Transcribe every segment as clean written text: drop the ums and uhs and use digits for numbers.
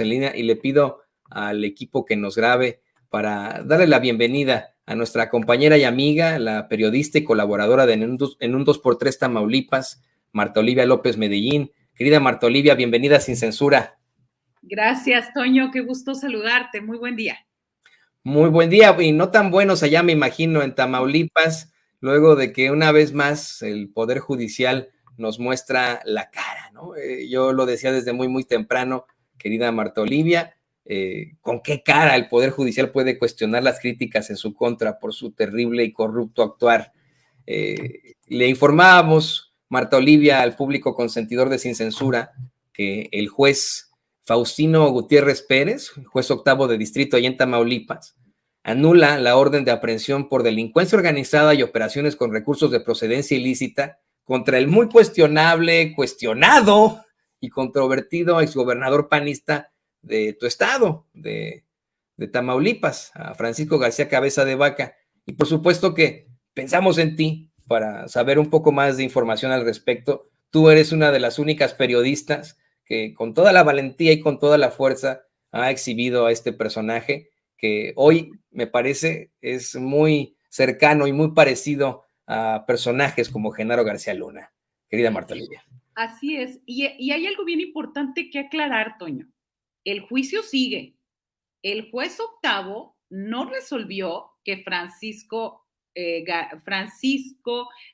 en línea y le pido al equipo que nos grabe para darle la bienvenida a nuestra compañera y amiga, la periodista y colaboradora de En un 2x3 Tamaulipas, Marta Olivia López Medellín. Querida Marta Olivia, bienvenida Sin Censura. Gracias, Toño, qué gusto saludarte, muy buen día. Muy buen día, y no tan buenos allá, me imagino, en Tamaulipas, luego de que una vez más el Poder Judicial nos muestra la cara, ¿no? Yo lo decía desde muy temprano, querida Marta Olivia, ¿con qué cara el Poder Judicial puede cuestionar las críticas en su contra por su terrible y corrupto actuar? Le informábamos, Marta Olivia, al público consentidor de Sin Censura, que el juez Faustino Gutiérrez Pérez, juez octavo de distrito allá en Tamaulipas, anula la orden de aprehensión por delincuencia organizada y operaciones con recursos de procedencia ilícita contra el muy cuestionado y controvertido exgobernador panista de tu estado, de Tamaulipas, a Francisco García Cabeza de Vaca. Y por supuesto que pensamos en ti para saber un poco más de información al respecto. Tú eres una de las únicas periodistas que con toda la valentía y con toda la fuerza ha exhibido a este personaje que hoy me parece es muy cercano y muy parecido a personajes como Genaro García Luna. Querida Marta Olivia. Así es, y hay algo bien importante que aclarar, Toño. El juicio sigue. El juez octavo no resolvió que Francisco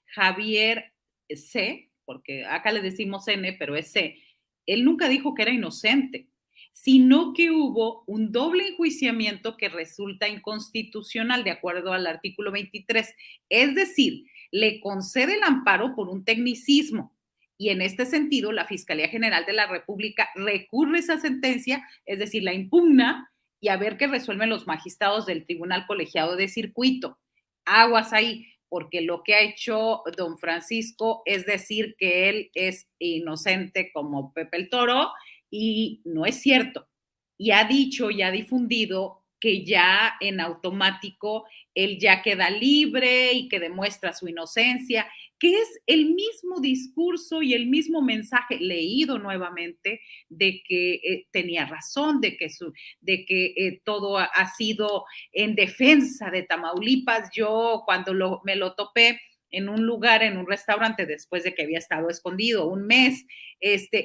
Javier C., porque acá le decimos N, pero es C, él nunca dijo que era inocente, sino que hubo un doble enjuiciamiento que resulta inconstitucional de acuerdo al artículo 23. Es decir, le concede el amparo por un tecnicismo. Y en este sentido, la Fiscalía General de la República recurre esa sentencia, es decir, la impugna, y a ver qué resuelven los magistrados del Tribunal Colegiado de Circuito. Aguas ahí, porque lo que ha hecho don Francisco es decir que él es inocente como Pepe el Toro, y no es cierto. Y ha dicho y ha difundido que ya en automático él ya queda libre y que demuestra su inocencia, que es el mismo discurso y el mismo mensaje leído nuevamente de que tenía razón, de que todo ha sido en defensa de Tamaulipas. Yo cuando me lo topé en un lugar, en un restaurante, después de que había estado escondido un mes,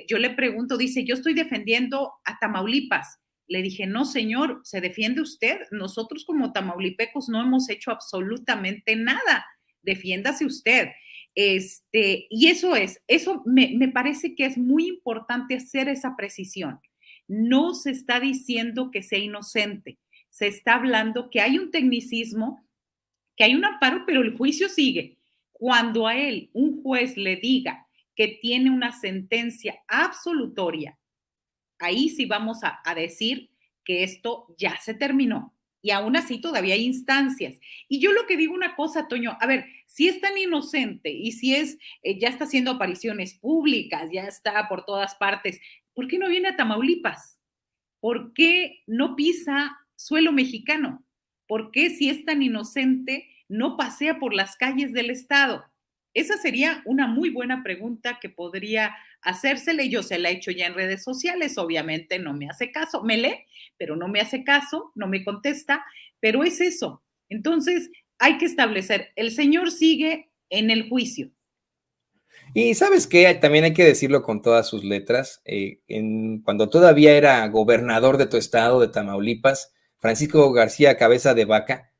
yo le pregunto, dice, yo estoy defendiendo a Tamaulipas. Le dije, no, señor, ¿se defiende usted? Nosotros como tamaulipecos no hemos hecho absolutamente nada. Defiéndase usted. Y eso me parece que es muy importante hacer esa precisión. No se está diciendo que sea inocente, se está hablando que hay un tecnicismo, que hay un amparo, pero el juicio sigue. Cuando a él un juez le diga que tiene una sentencia absolutoria, ahí sí vamos a decir que esto ya se terminó. Y aún así todavía hay instancias. Y yo lo que digo una cosa, Toño, a ver, si es tan inocente y si ya está haciendo apariciones públicas, ya está por todas partes, ¿por qué no viene a Tamaulipas? ¿Por qué no pisa suelo mexicano? ¿Por qué si es tan inocente no pasea por las calles del estado? Esa sería una muy buena pregunta que podría hacérsele. Yo se la he hecho ya en redes sociales, obviamente no me hace caso, me lee, pero no me hace caso, no me contesta, pero es eso. Entonces, hay que establecer, el señor sigue en el juicio. Y ¿sabes qué? También hay que decirlo con todas sus letras. Cuando todavía era gobernador de tu estado, de Tamaulipas, Francisco García Cabeza de Vaca,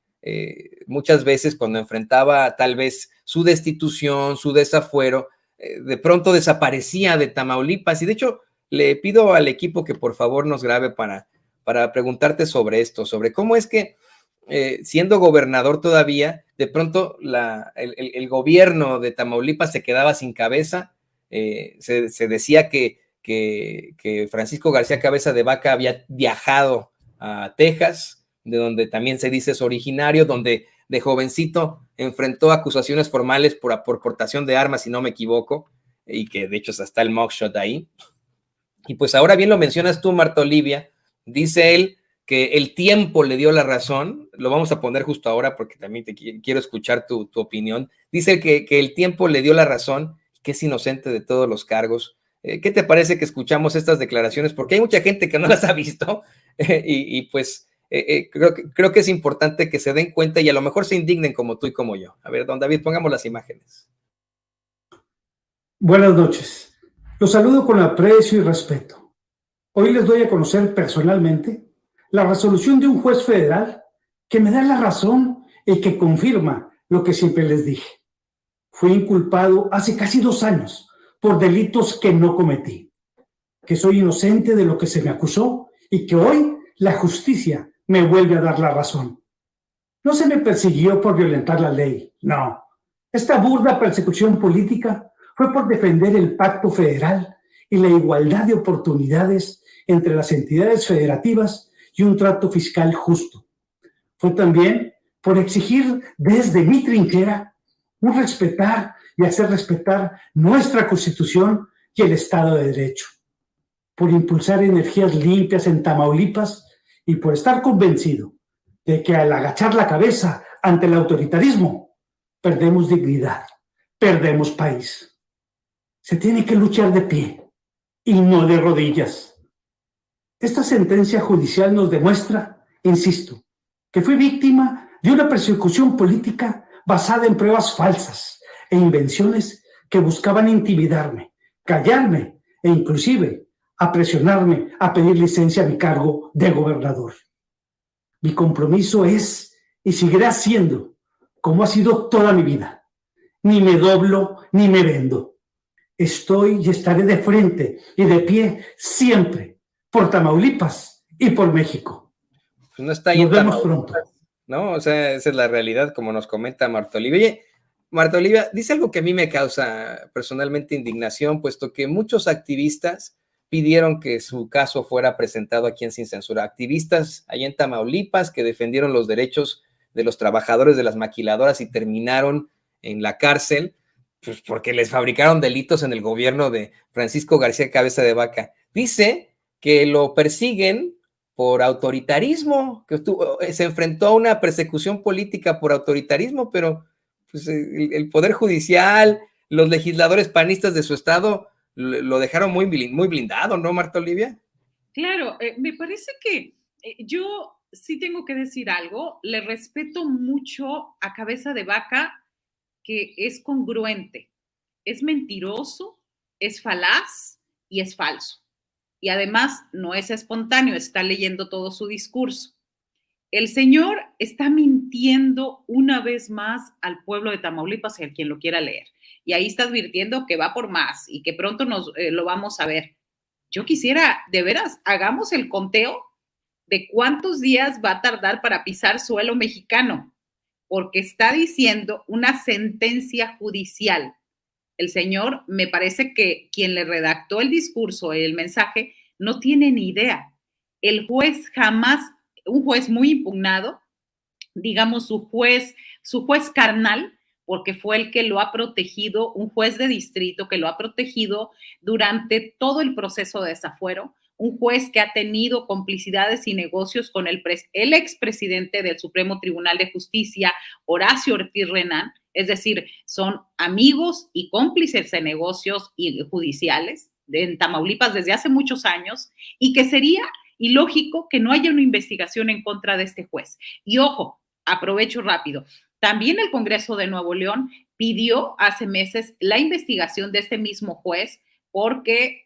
muchas veces cuando enfrentaba tal vez su destitución, su desafuero, de pronto desaparecía de Tamaulipas. Y de hecho, le pido al equipo que por favor nos grabe para preguntarte sobre esto, sobre cómo es que siendo gobernador todavía, de pronto el gobierno de Tamaulipas se quedaba sin cabeza. Se decía que Francisco García Cabeza de Vaca había viajado a Texas, de donde también se dice es originario, donde de jovencito enfrentó acusaciones formales por portación de armas, si no me equivoco, y que de hecho está el mugshot ahí. Y pues ahora bien lo mencionas tú, Marta Olivia, dice él que el tiempo le dio la razón, lo vamos a poner justo ahora porque también quiero escuchar tu opinión. Dice que el tiempo le dio la razón, que es inocente de todos los cargos. ¿Qué te parece que escuchamos estas declaraciones? Porque hay mucha gente que no las ha visto y pues creo que es importante que se den cuenta y a lo mejor se indignen como tú y como yo. A ver, don David, pongamos las imágenes. Buenas noches. Los saludo con aprecio y respeto. Hoy les doy a conocer personalmente la resolución de un juez federal que me da la razón y que confirma lo que siempre les dije. Fui inculpado hace casi 2 años por delitos que no cometí, que soy inocente de lo que se me acusó y que hoy la justicia me vuelve a dar la razón. No se me persiguió por violentar la ley, no. Esta burda persecución política fue por defender el pacto federal y la igualdad de oportunidades entre las entidades federativas y un trato fiscal justo. Fue también por exigir desde mi trinchera un respetar y hacer respetar nuestra Constitución y el Estado de Derecho, por impulsar energías limpias en Tamaulipas y por estar convencido de que al agachar la cabeza ante el autoritarismo, perdemos dignidad, perdemos país. Se tiene que luchar de pie y no de rodillas. Esta sentencia judicial nos demuestra, insisto, que fui víctima de una persecución política basada en pruebas falsas e invenciones que buscaban intimidarme, callarme e inclusive a presionarme a pedir licencia a mi cargo de gobernador. Mi compromiso es y seguirá siendo como ha sido toda mi vida. Ni me doblo ni me vendo. Estoy y estaré de frente y de pie siempre por Tamaulipas y por México. Pues no está ahí Nos en vemos Tamaulipas, pronto. ¿no? O sea, esa es la realidad, como nos comenta Marta Olivia. Oye, Marta Olivia, dice algo que a mí me causa personalmente indignación, puesto que muchos activistas pidieron que su caso fuera presentado aquí en Sin Censura. Activistas allá en Tamaulipas que defendieron los derechos de los trabajadores de las maquiladoras y terminaron en la cárcel, pues porque les fabricaron delitos en el gobierno de Francisco García Cabeza de Vaca. Dice que lo persiguen por autoritarismo, que se enfrentó a una persecución política por autoritarismo, pero pues, el Poder Judicial, los legisladores panistas de su estado lo dejaron muy blindado, ¿no, Marta Olivia? Claro, me parece que yo sí tengo que decir algo. Le respeto mucho a Cabeza de Vaca, que es congruente, es mentiroso, es falaz y es falso. Y además no es espontáneo, está leyendo todo su discurso. El señor está mintiendo una vez más al pueblo de Tamaulipas y a quien lo quiera leer. Y ahí está advirtiendo que va por más y que pronto lo vamos a ver. Yo quisiera, de veras, hagamos el conteo de cuántos días va a tardar para pisar suelo mexicano, porque está diciendo una sentencia judicial. El señor, me parece que quien le redactó el discurso, el mensaje, no tiene ni idea. El juez jamás, un juez muy impugnado, digamos su juez carnal, porque fue el que lo ha protegido, un juez de distrito que lo ha protegido durante todo el proceso de desafuero, un juez que ha tenido complicidades y negocios con el expresidente del Supremo Tribunal de Justicia, Horacio Ortiz Renán, es decir, son amigos y cómplices de negocios judiciales en Tamaulipas desde hace muchos años, y que sería ilógico que no haya una investigación en contra de este juez. Y ojo, aprovecho rápido, también el Congreso de Nuevo León pidió hace meses la investigación de este mismo juez porque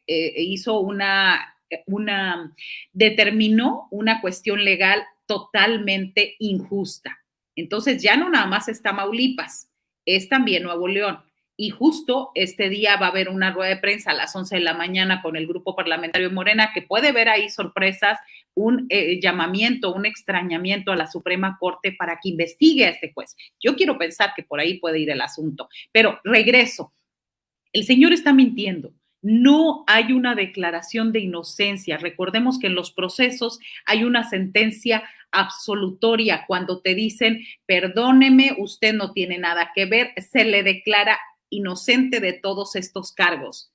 determinó una cuestión legal totalmente injusta. Entonces ya no nada más es Tamaulipas, es también Nuevo León. Y justo este día va a haber una rueda de prensa a las 11 de la mañana con el grupo parlamentario Morena, que puede ver ahí sorpresas, un llamamiento, un extrañamiento a la Suprema Corte para que investigue a este juez. Yo quiero pensar que por ahí puede ir el asunto, pero regreso. El señor está mintiendo. No hay una declaración de inocencia. Recordemos que en los procesos hay una sentencia absolutoria. Cuando te dicen, perdóneme, usted no tiene nada que ver, se le declara inocente de todos estos cargos.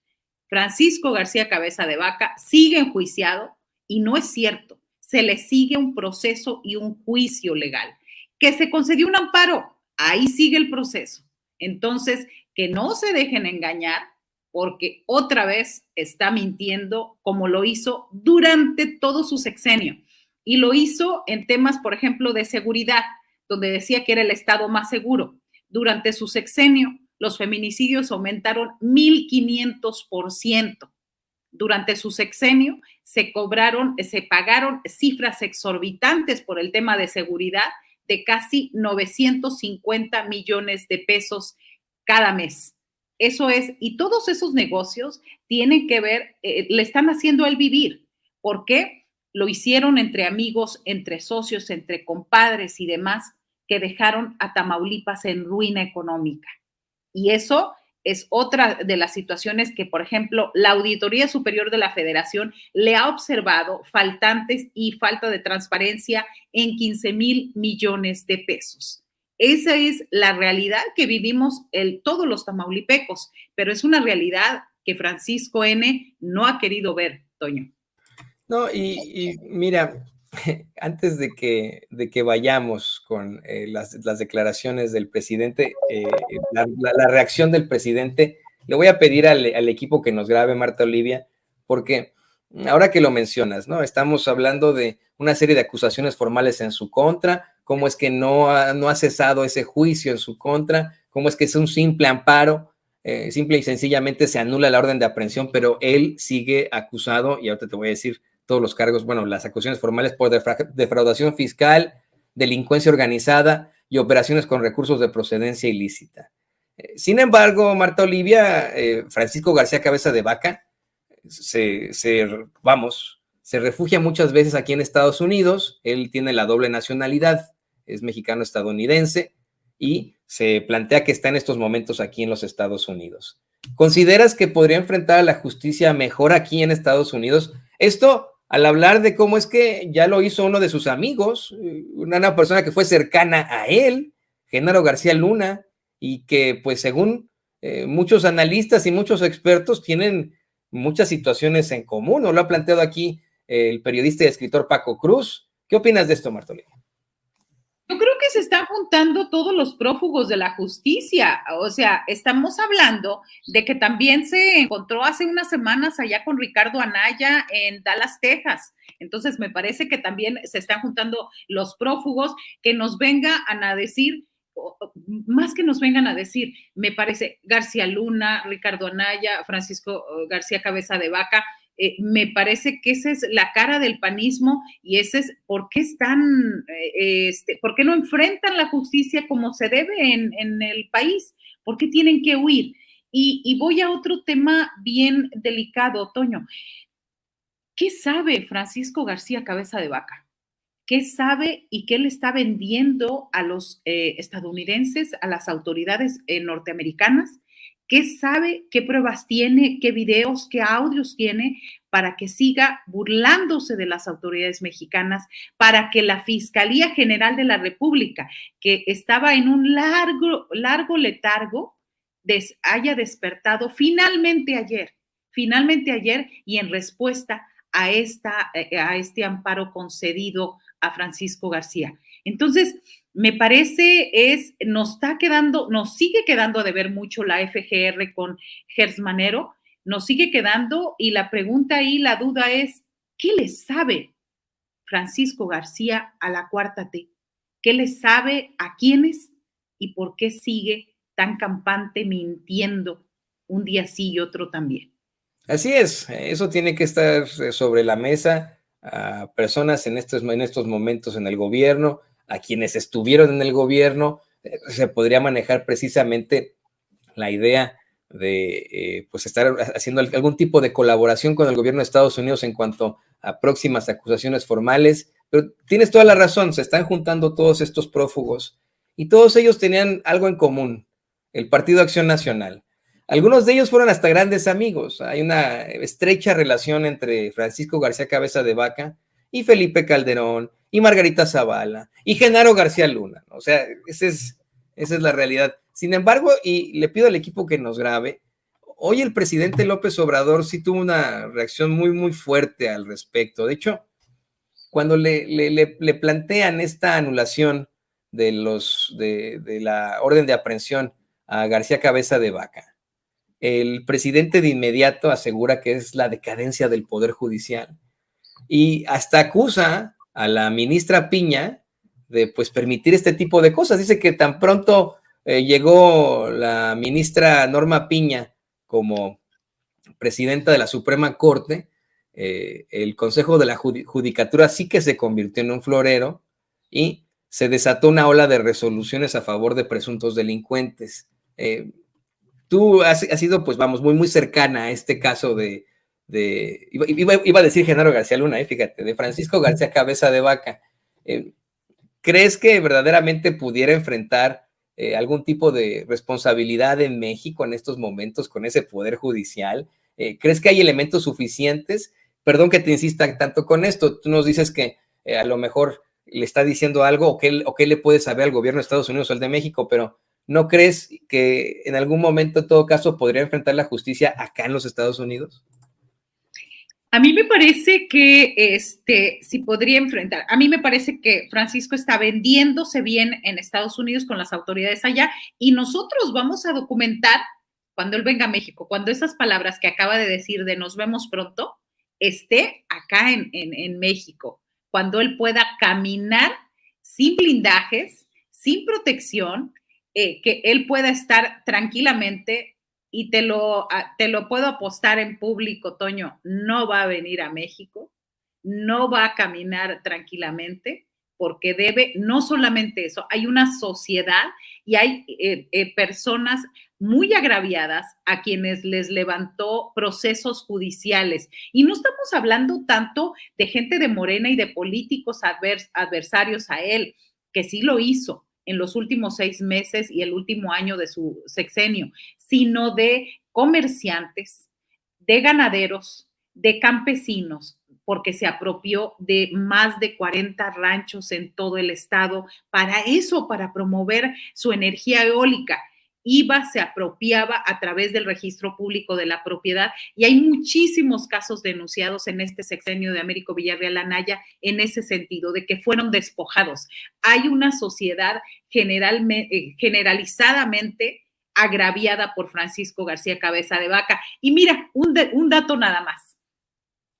Francisco García Cabeza de Vaca sigue enjuiciado y no es cierto. Se le sigue un proceso y un juicio legal. Que se concedió un amparo, ahí sigue el proceso. Entonces, que no se dejen engañar, porque otra vez está mintiendo como lo hizo durante todo su sexenio. Y lo hizo en temas, por ejemplo, de seguridad, donde decía que era el estado más seguro. Durante su sexenio, los feminicidios aumentaron 1500%. Durante su sexenio se pagaron cifras exorbitantes por el tema de seguridad de casi 950 millones de pesos cada mes. Eso es, y todos esos negocios tienen que ver, le están haciendo a él vivir. ¿Por qué? Lo hicieron entre amigos, entre socios, entre compadres y demás, que dejaron a Tamaulipas en ruina económica. Y eso es otra de las situaciones que, por ejemplo, la Auditoría Superior de la Federación le ha observado faltantes y falta de transparencia en 15,000 millones de pesos. Esa es la realidad que vivimos todos los tamaulipecos, pero es una realidad que Francisco N. no ha querido ver, Toño. No, y mira, antes de que vayamos con las declaraciones del presidente, la reacción del presidente, le voy a pedir al equipo que nos grabe, Marta Olivia, porque ahora que lo mencionas, ¿no? Estamos hablando de una serie de acusaciones formales en su contra, cómo es que no ha cesado ese juicio en su contra, cómo es que es un simple amparo, simple y sencillamente se anula la orden de aprehensión, pero él sigue acusado, y ahorita te voy a decir todos los cargos, bueno, las acusaciones formales por defraudación fiscal, delincuencia organizada y operaciones con recursos de procedencia ilícita. Sin embargo, Marta Olivia, Francisco García Cabeza de Vaca, se refugia muchas veces aquí en Estados Unidos. Él tiene la doble nacionalidad, es mexicano-estadounidense y se plantea que está en estos momentos aquí en los Estados Unidos. ¿Consideras que podría enfrentar a la justicia mejor aquí en Estados Unidos? Esto al hablar de cómo es que ya lo hizo uno de sus amigos, una persona que fue cercana a él, Genaro García Luna, y que pues según muchos analistas y muchos expertos tienen muchas situaciones en común, ¿no? Lo ha planteado aquí el periodista y escritor Paco Cruz. ¿Qué opinas de esto, Marta Olivia? Yo creo que se están juntando todos los prófugos de la justicia. O sea, estamos hablando de que también se encontró hace unas semanas allá con Ricardo Anaya en Dallas, Texas. Entonces, me parece que también se están juntando los prófugos que nos vengan a decir, más que nos vengan a decir, me parece García Luna, Ricardo Anaya, Francisco García Cabeza de Vaca. Me parece que esa es la cara del panismo y ese es por qué por qué no enfrentan la justicia como se debe en el país, por qué tienen que huir. Y voy a otro tema bien delicado, Toño. ¿Qué sabe Francisco García Cabeza de Vaca? ¿Qué sabe y qué le está vendiendo a los estadounidenses, a las autoridades norteamericanas? ¿Qué sabe? ¿Qué pruebas tiene? ¿Qué videos? ¿Qué audios tiene para que siga burlándose de las autoridades mexicanas? Para que la Fiscalía General de la República, que estaba en un largo letargo, haya despertado finalmente ayer, y en respuesta a este amparo concedido a Francisco García. Entonces, me parece nos sigue quedando a deber mucho la FGR con Gers Manero, nos sigue quedando, y la pregunta y la duda es, ¿qué le sabe Francisco García a la Cuarta T? ¿Qué le sabe a quiénes y por qué sigue tan campante mintiendo un día sí y otro también? Así es, eso tiene que estar sobre la mesa a personas en estos momentos en el gobierno, a quienes estuvieron en el gobierno. Se podría manejar precisamente la idea de pues estar haciendo algún tipo de colaboración con el gobierno de Estados Unidos en cuanto a próximas acusaciones formales, pero tienes toda la razón, se están juntando todos estos prófugos y todos ellos tenían algo en común, el Partido Acción Nacional. Algunos de ellos fueron hasta grandes amigos. Hay una estrecha relación entre Francisco García Cabeza de Vaca y Felipe Calderón y Margarita Zavala y Genaro García Luna. O sea, esa es la realidad. Sin embargo, y le pido al equipo que nos grabe, hoy el presidente López Obrador sí tuvo una reacción muy, muy fuerte al respecto. De hecho, cuando le plantean esta anulación de la orden de aprehensión a García Cabeza de Vaca, el presidente de inmediato asegura que es la decadencia del Poder Judicial y hasta acusa a la ministra Piña de pues permitir este tipo de cosas. Dice que tan pronto llegó la ministra Norma Piña como presidenta de la Suprema Corte, el Consejo de la Judicatura sí que se convirtió en un florero y se desató una ola de resoluciones a favor de presuntos delincuentes. Tú has sido, pues vamos, muy cercana a este caso iba a decir Genaro García Luna, fíjate, de Francisco García Cabeza de Vaca. ¿Crees que verdaderamente pudiera enfrentar algún tipo de responsabilidad en México en estos momentos con ese poder judicial? ¿Crees que hay elementos suficientes? Perdón que te insista tanto con esto. Tú nos dices que a lo mejor le está diciendo algo o qué le puede saber al gobierno de Estados Unidos o al de México, pero ¿no crees que en algún momento, en todo caso, podría enfrentar la justicia acá en los Estados Unidos? A mí me parece que sí podría enfrentar. A mí me parece que Francisco está vendiéndose bien en Estados Unidos con las autoridades allá y nosotros vamos a documentar cuando él venga a México, cuando esas palabras que acaba de decir de nos vemos pronto esté acá en México, cuando él pueda caminar sin blindajes, sin protección, que él pueda estar tranquilamente. Y te lo puedo apostar en público, Toño, no va a venir a México, no va a caminar tranquilamente, porque debe, no solamente eso, hay una sociedad y hay personas muy agraviadas a quienes les levantó procesos judiciales. Y no estamos hablando tanto de gente de Morena y de políticos adversarios a él, que sí lo hizo en los últimos 6 meses y el último año de su sexenio, sino de comerciantes, de ganaderos, de campesinos, porque se apropió de más de 40 ranchos en todo el estado para eso, para promover su energía eólica. IVA se apropiaba a través del registro público de la propiedad y hay muchísimos casos denunciados en este sexenio de Américo Villarreal Anaya en ese sentido, de que fueron despojados. Hay una sociedad generalizadamente agraviada por Francisco García Cabeza de Vaca. Y mira, un dato nada más.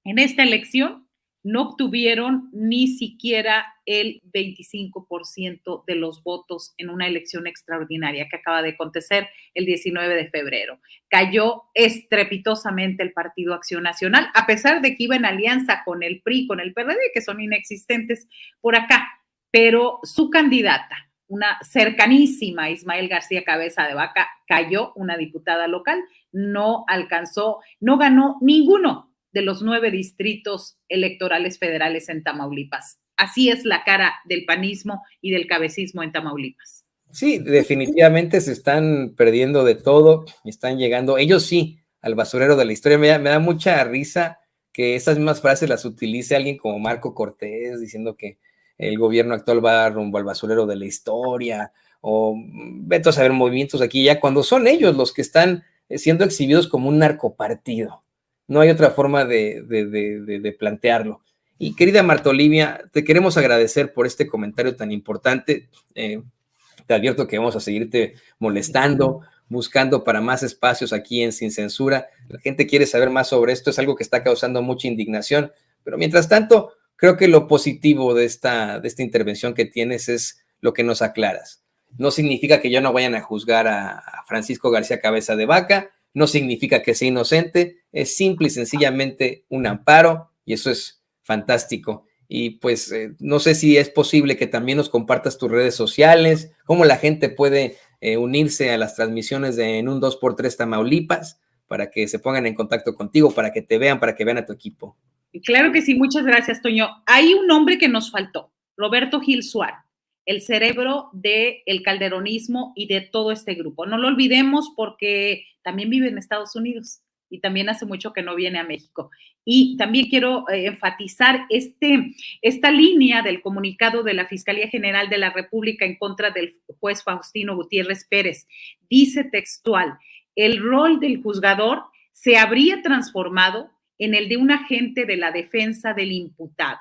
En esta elección no obtuvieron ni siquiera el 25% de los votos en una elección extraordinaria que acaba de acontecer el 19 de febrero. Cayó estrepitosamente el Partido Acción Nacional, a pesar de que iba en alianza con el PRI, con el PRD, que son inexistentes por acá, pero su candidata, una cercanísima Ismael García Cabeza de Vaca, cayó, una diputada local, no alcanzó, no ganó ninguno de los 9 distritos electorales federales en Tamaulipas. Así es la cara del panismo y del cabecismo en Tamaulipas. Sí, definitivamente se están perdiendo de todo, están llegando, ellos sí, al basurero de la historia. Me da mucha risa que esas mismas frases las utilice alguien como Marco Cortés, diciendo que el gobierno actual va rumbo al basurero de la historia, o vete a saber movimientos aquí ya, cuando son ellos los que están siendo exhibidos como un narcopartido. No hay otra forma de plantearlo. Y querida Marta Olivia, te queremos agradecer por este comentario tan importante. Te advierto que vamos a seguirte molestando, buscando para más espacios aquí en Sin Censura. La gente quiere saber más sobre esto, es algo que está causando mucha indignación, pero mientras tanto, creo que lo positivo de esta intervención que tienes es lo que nos aclaras. No significa que ya no vayan a juzgar a Francisco García Cabeza de Vaca, no significa que sea inocente, es simple y sencillamente un amparo y eso es fantástico. Y pues no sé si es posible que también nos compartas tus redes sociales, cómo la gente puede unirse a las transmisiones de En un 2x3 Tamaulipas para que se pongan en contacto contigo, para que te vean, para que vean a tu equipo. Claro que sí, muchas gracias, Toño. Hay un nombre que nos faltó, Roberto Gil Suárez, el cerebro del calderonismo y de todo este grupo. No lo olvidemos porque también vive en Estados Unidos y también hace mucho que no viene a México. Y también quiero enfatizar esta línea del comunicado de la Fiscalía General de la República en contra del juez Faustino Gutiérrez Pérez. Dice textual, el rol del juzgador se habría transformado en el de un agente de la defensa del imputado.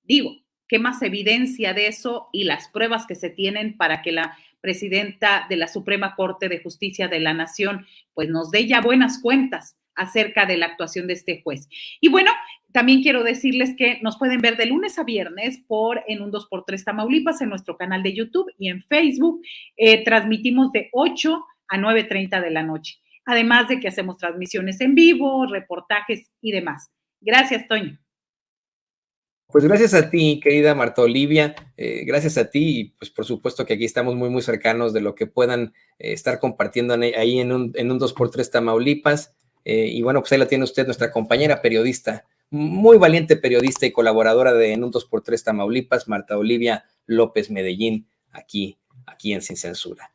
Digo, ¿qué más evidencia de eso y las pruebas que se tienen para presidenta de la Suprema Corte de Justicia de la Nación, pues nos dé ya buenas cuentas acerca de la actuación de este juez. Y bueno, también quiero decirles que nos pueden ver de lunes a viernes en un 2x3 Tamaulipas, en nuestro canal de YouTube y en Facebook. Transmitimos de 8 a 9:30 de la noche. Además de que hacemos transmisiones en vivo, reportajes y demás. Gracias, Toño. Pues gracias a ti, querida Marta Olivia, gracias a ti y pues por supuesto que aquí estamos muy cercanos de lo que puedan estar compartiendo ahí en un 2x3 Tamaulipas. Y bueno, pues ahí la tiene usted, nuestra compañera periodista, muy valiente periodista y colaboradora de En un 2x3 Tamaulipas, Marta Olivia López Medellín, aquí en Sin Censura.